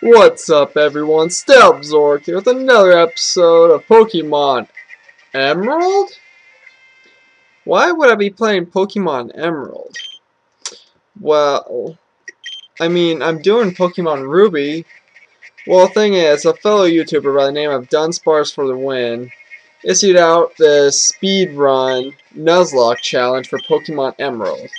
What's up, everyone? Zork here with another episode of Pokemon Emerald? Why would I be playing Pokemon Emerald? Well, I'm doing Pokemon Ruby. Well, the thing is, a fellow YouTuber by the name of DunsparceFTW issued out the speed run Nuzlocke challenge for Pokemon Emerald.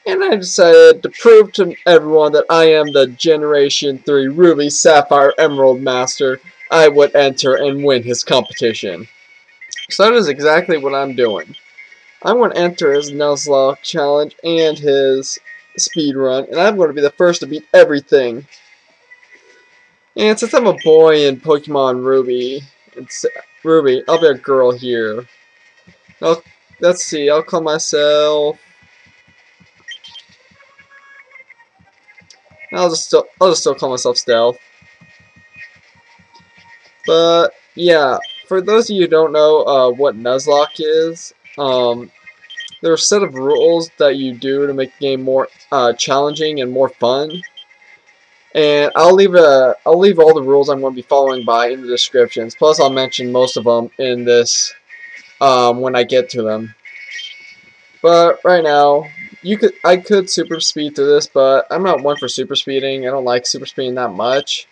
And I decided to prove to everyone that I am the Generation 3 Ruby Sapphire Emerald Master. I would enter and win his competition. So that is exactly what I'm doing. I'm going to enter his Nuzlocke challenge and his speed run, and I'm going to be the first to beat everything. And since I'm a boy in Pokemon Ruby, I'll be a girl here. Let's see, I'll call myself... I'll just still call myself Stealth. But yeah, for those of you who don't know what Nuzlocke is, there are a set of rules that you do to make the game more challenging and more fun. And I'll leave all the rules I'm going to be following by in the descriptions. Plus, I'll mention most of them in this when I get to them. But right now, I could super speed through this, but I'm not one for super speeding. I don't like super speeding that much.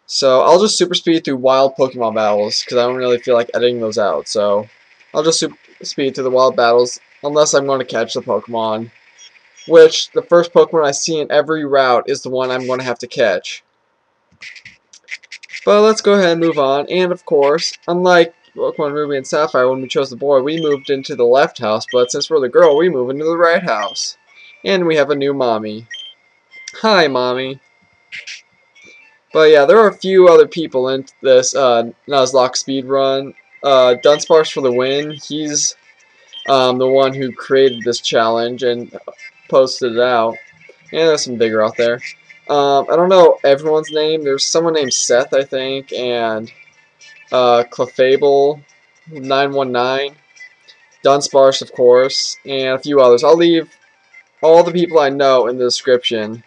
So I'll just super speed through wild Pokemon battles because I don't really feel like editing those out. So I'll just super speed through the wild battles unless I'm going to catch the Pokemon. Which the first Pokemon I see in every route is the one I'm going to have to catch. But let's go ahead and move on. And of course, unlike Pokemon Ruby and Sapphire, when we chose the boy, we moved into the left house. But since we're the girl, we move into the right house. And we have a new mommy. Hi, mommy. But yeah, there are a few other people in this Nuzlocke speedrun. DunsparceFTW, he's the one who created this challenge and posted it out. And there's some bigger out there. I don't know everyone's name. There's someone named Seth, I think, and Clefable919, Dunsparce, of course, and a few others. I'll leave all the people I know in the description,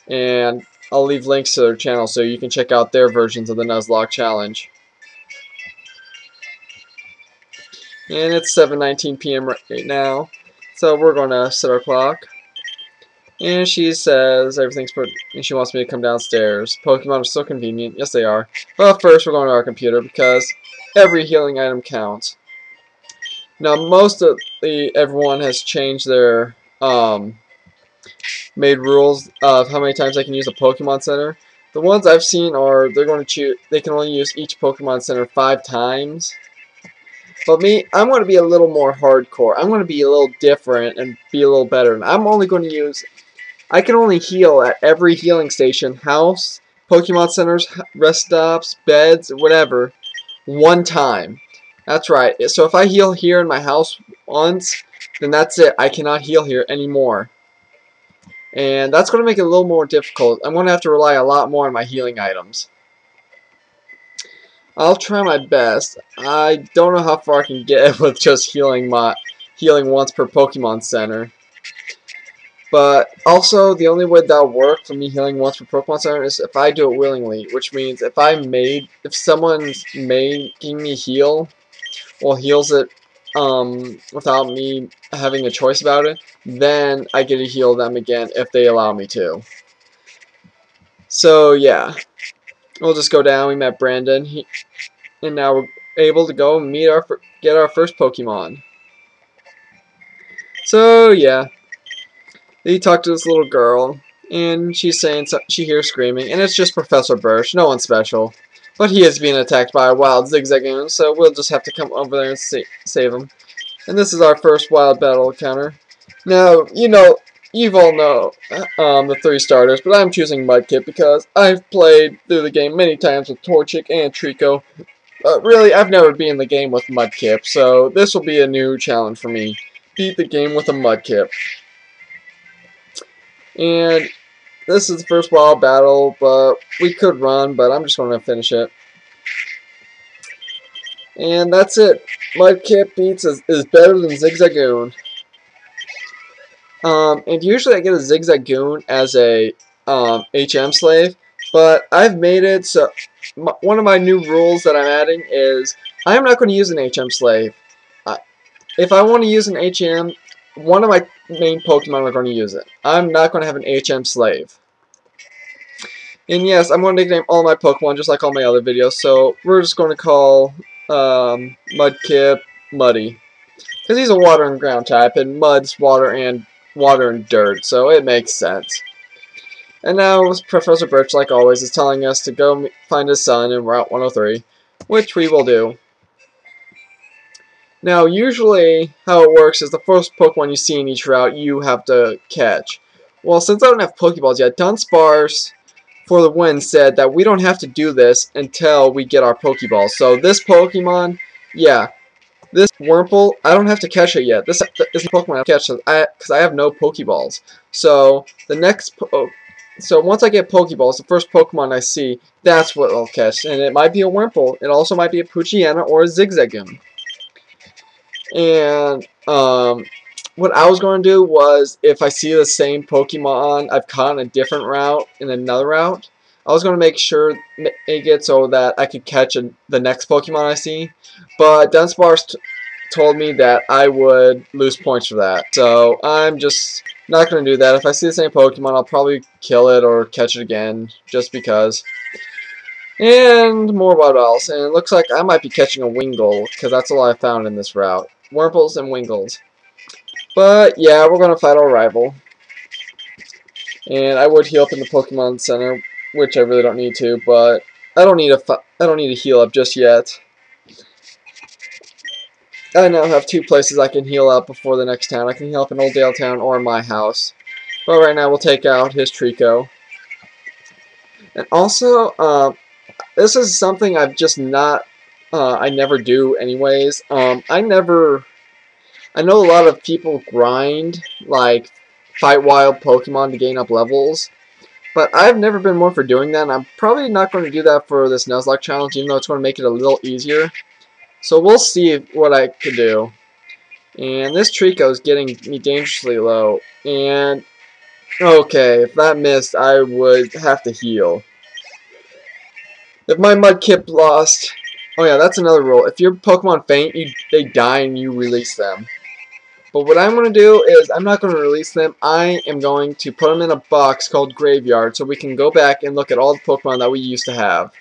and I'll leave links to their channel so you can check out their versions of the Nuzlocke challenge. And it's 7:19 p.m. right now, so we're going to set our clock. And she says everything's put, and she wants me to come downstairs. Pokemon are so convenient. Yes, they are. But first, we're going to our computer because every healing item counts. Now, everyone has changed their made rules of how many times I can use a Pokemon Center. The ones I've seen are they can only use each Pokemon Center 5 times. But me, I'm going to be a little more hardcore. I'm going to be a little different and be a little better. And I'm only going to use... I can only heal at every healing station, house, Pokemon Centers, rest stops, beds, whatever, 1 time. That's right. So if I heal here in my house once, then that's it. I cannot heal here anymore. And that's going to make it a little more difficult. I'm going to have to rely a lot more on my healing items. I'll try my best. I don't know how far I can get with just healing once per Pokemon Center. But also, the only way that'll work for me healing once per Pokemon Center is if I do it willingly, which means if someone's making me heal, or heals it without me having a choice about it, then I get to heal them again if they allow me to. So yeah, we'll just go down. We met Brandon, and now we're able to go and get our first Pokemon. So yeah, they talk to this little girl, and she's saying she hears screaming, and it's just Professor Birch, no one special. But he is being attacked by a wild Zigzagoon, so we'll just have to come over there and save him. And this is our first wild battle encounter. Now, you've all know the 3 starters, but I'm choosing Mudkip because I've played through the game many times with Torchic and Trico. Really, I've never been in the game with Mudkip, so this will be a new challenge for me. Beat the game with a Mudkip. And this is the first wild battle, but we could run, but I'm just going to finish it. And that's it. Mudkip is better than Zigzagoon. And usually I get a Zigzagoon as a HM slave, But I've made it so one of my new rules that I'm adding is I am not going to use an HM slave. If I want to use an HM, one of my main Pokemon are going to use it. I'm not going to have an HM slave. And yes, I'm going to nickname all my Pokemon just like all my other videos. So we're just going to call Mudkip Muddy. Because he's a water and ground type, and Mud's water and dirt, so it makes sense. And now Professor Birch, like always, is telling us to go find his son in Route 103, which we will do. Now, usually how it works is the first Pokemon you see in each route you have to catch. Well, since I don't have Pokeballs yet, Dunsparce for the win said that we don't have to do this until we get our Pokeballs. So this Pokemon, yeah, this Wurmple, I don't have to catch it yet. This is the Pokemon I have to catch because I have no Pokeballs. So the next, so once I get Pokeballs, the first Pokemon I see, that's what I'll catch, and it might be a Wurmple. It also might be a Poochyena or a Zigzagoon. And what I was going to do was, if I see the same Pokemon I've caught in a different route, in another route, I was going to make it so that I could catch the next Pokemon I see. But Dunsparce told me that I would lose points for that. So I'm just not going to do that. If I see the same Pokemon, I'll probably kill it or catch it again, just because. And more what else. And it looks like I might be catching a Wingull, because that's all I found in this route. Wurmples and Wingulls. But yeah, we're gonna fight our rival. And I would heal up in the Pokemon Center, which I really don't need to, but I don't need to heal up just yet. I now have 2 places I can heal up before the next town. I can heal up in Oldale Town or my house. But right now we'll take out his Trico. And also, this is something I've just not I never do anyways. I know a lot of people grind, like, fight wild Pokemon to gain up levels, but I've never been one for doing that, and I'm probably not going to do that for this Nuzlocke challenge, even though it's going to make it a little easier. So we'll see what I can do. And this Trico is getting me dangerously low, and okay, if that missed, I would have to heal. If my Mudkip lost, oh yeah, that's another rule. If your Pokemon faint, they die and you release them. But what I'm going to do is, I'm not going to release them. I am going to put them in a box called Graveyard so we can go back and look at all the Pokemon that we used to have.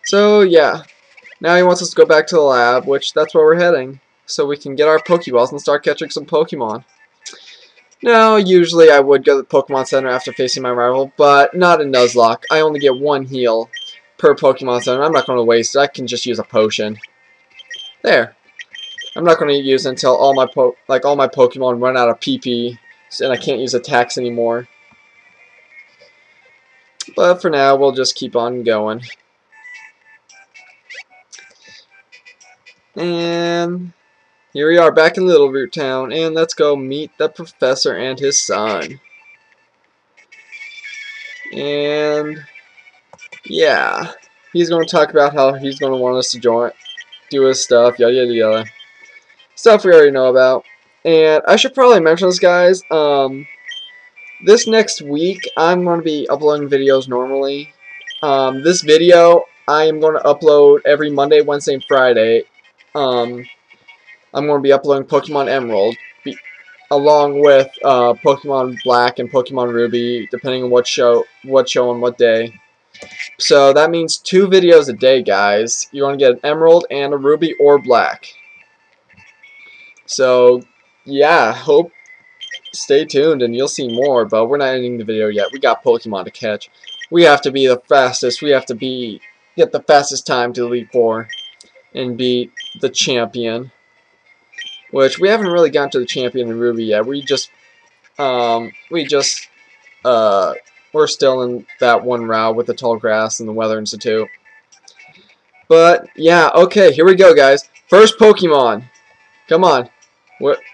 So, yeah. Now he wants us to go back to the lab, which that's where we're heading. So we can get our Pokeballs and start catching some Pokemon. Now, usually I would go to the Pokemon Center after facing my rival, but not in Nuzlocke. I only get 1 heal per Pokemon Center. I'm not going to waste it. I can just use a potion. There. I'm not going to use it until all my Pokemon run out of PP, and I can't use attacks anymore. But for now, we'll just keep on going. And here we are back in Little Root Town, and let's go meet the professor and his son. And yeah, he's going to talk about how he's going to want us to do his stuff, yada yada yada. Stuff we already know about. And I should probably mention this, guys. This next week, I'm going to be uploading videos normally. This video, I am going to upload every Monday, Wednesday, and Friday. I'm going to be uploading Pokemon Emerald, along with Pokemon Black and Pokemon Ruby, depending on what show on what day. So that means 2 videos a day, guys. You're going to get an Emerald and a Ruby or Black. So, yeah, stay tuned and you'll see more, but we're not ending the video yet. We got Pokemon to catch. We have to be the fastest. We have to get the fastest time to Elite Four and beat the champion. Which, we haven't really gotten to the champion in Ruby yet. We're still in that one route with the tall grass and the Weather Institute. But, yeah, okay, here we go, guys. First Pokemon. Come on.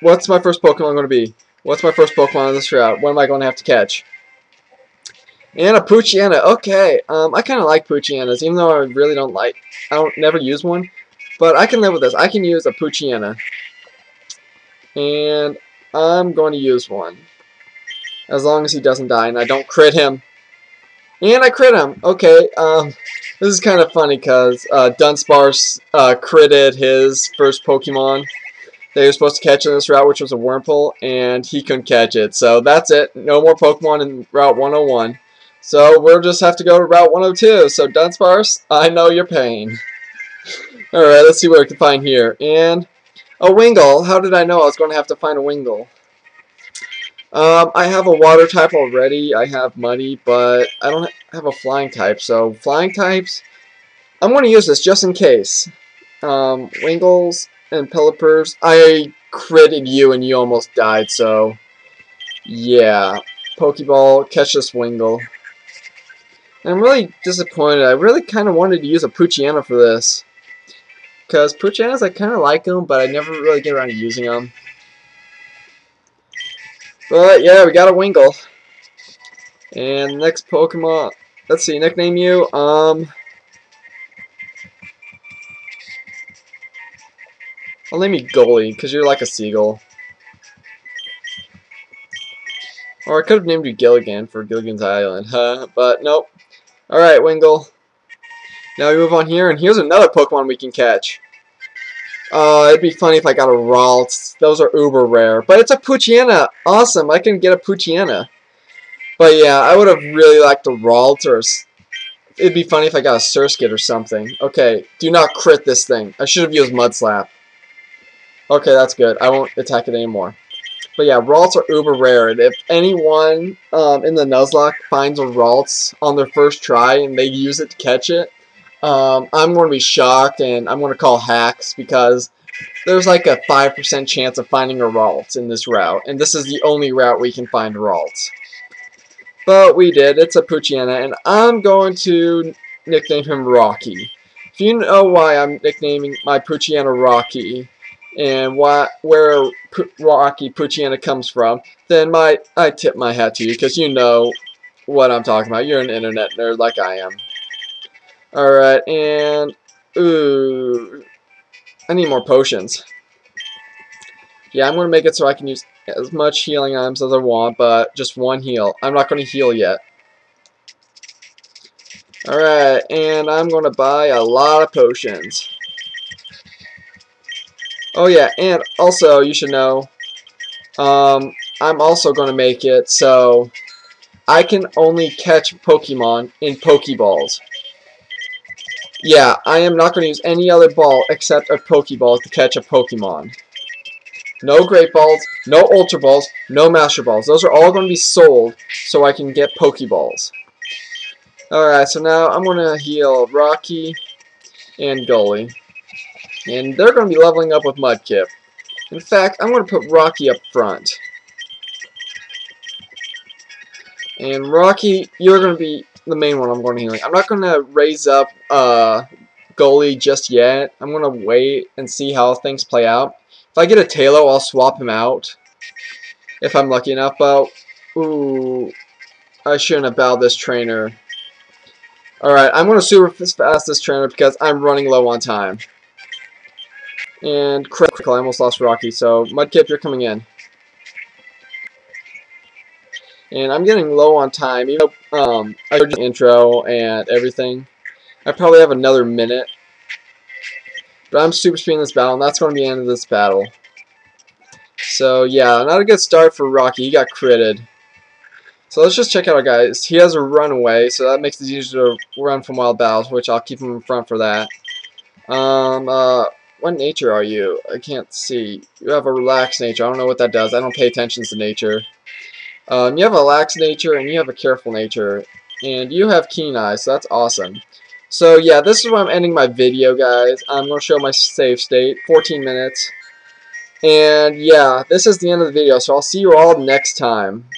What's my first Pokemon going to be? What's my first Pokemon on this route? What am I going to have to catch? And a Poochyena. Okay. I kind of like Poochyenas, even though I really don't like. I never use one, but I can live with this. I can use a Poochyena, and I'm going to use one as long as he doesn't die and I don't crit him. And I crit him. Okay, this is kind of funny because Dunsparce critted his first Pokemon that he was supposed to catch in this route, which was a Wurmple, and he couldn't catch it. So that's it. No more Pokemon in Route 101. So we'll just have to go to Route 102. So Dunsparce, I know your pain. Alright, let's see what we can find here. And a Wingull. How did I know I was going to have to find a Wingull? I have a water type already. I have Muddy, but I don't have a flying type. So flying types, I'm going to use this just in case. Wingulls and Pelipper's. I critted you and you almost died, so yeah. Pokeball, catch this Wingull. I'm really disappointed. I really kind of wanted to use a Poochyena for this. Because Poochyenas, I kind of like them, but I never really get around to using them. But yeah, we got a Wingull. And next Pokemon, let's see, nickname you, I'll name you Goalie, because you're like a seagull. Or I could have named you Gilligan for Gilligan's Island, huh? But nope. Alright, Wingull. Now we move on here, and here's another Pokemon we can catch. It'd be funny if I got a Ralts. Those are uber rare. But it's a Poochyena. Awesome, I can get a Poochyena. But yeah, I would have really liked a Ralts, or it'd be funny if I got a Surskit or something. Okay, do not crit this thing. I should have used Mud Slap. Okay, that's good. I won't attack it anymore. But yeah, Ralts are uber rare, and if anyone in the Nuzlocke finds a Ralts on their first try and they use it to catch it, I'm going to be shocked, and I'm going to call hacks, because there's like a 5% chance of finding a Ralts in this route, and this is the only route we can find Ralts. But we did. It's a Poochyena, and I'm going to nickname him Rocky. If you know why I'm nicknaming my Poochyena Rocky, and where Rocky Poochyena comes from, then I tip my hat to you, because you know what I'm talking about. You're an internet nerd like I am. Alright, and ooh, I need more potions. Yeah, I'm going to make it so I can use as much healing items as I want, but just one heal. I'm not going to heal yet. Alright, and I'm going to buy a lot of potions. Oh yeah, and also, you should know, I'm also going to make it so I can only catch Pokemon in Pokeballs. Yeah, I am not going to use any other ball except a Pokeball to catch a Pokemon. No Great Balls, no Ultra Balls, no Master Balls. Those are all going to be sold so I can get Pokeballs. Alright, so now I'm going to heal Rocky and Goalie. And they're going to be leveling up with Mudkip. In fact, I'm going to put Rocky up front. And Rocky, you're going to be the main one I'm going to heal. I'm not going to raise up Goalie just yet. I'm going to wait and see how things play out. If I get a Tailo, I'll swap him out. If I'm lucky enough. But, ooh, I shouldn't have bowed this trainer. Alright, I'm going to super fast this trainer because I'm running low on time. And critical, I almost lost Rocky. So, Mudkip, you're coming in. And I'm getting low on time, even though I heard the intro and everything. I probably have another minute. But I'm super speeding this battle, and that's going to be the end of this battle. So yeah, not a good start for Rocky. He got critted. So let's just check out our guys. He has a runaway, so that makes it easier to run from wild battles, which I'll keep him in front for that. What nature are you? I can't see. You have a relaxed nature. I don't know what that does. I don't pay attention to nature. You have a lax nature and you have a careful nature, and you have keen eyes, so that's awesome. So yeah, this is where I'm ending my video, guys. I'm going to show my save state, 14 minutes. And yeah, this is the end of the video, so I'll see you all next time.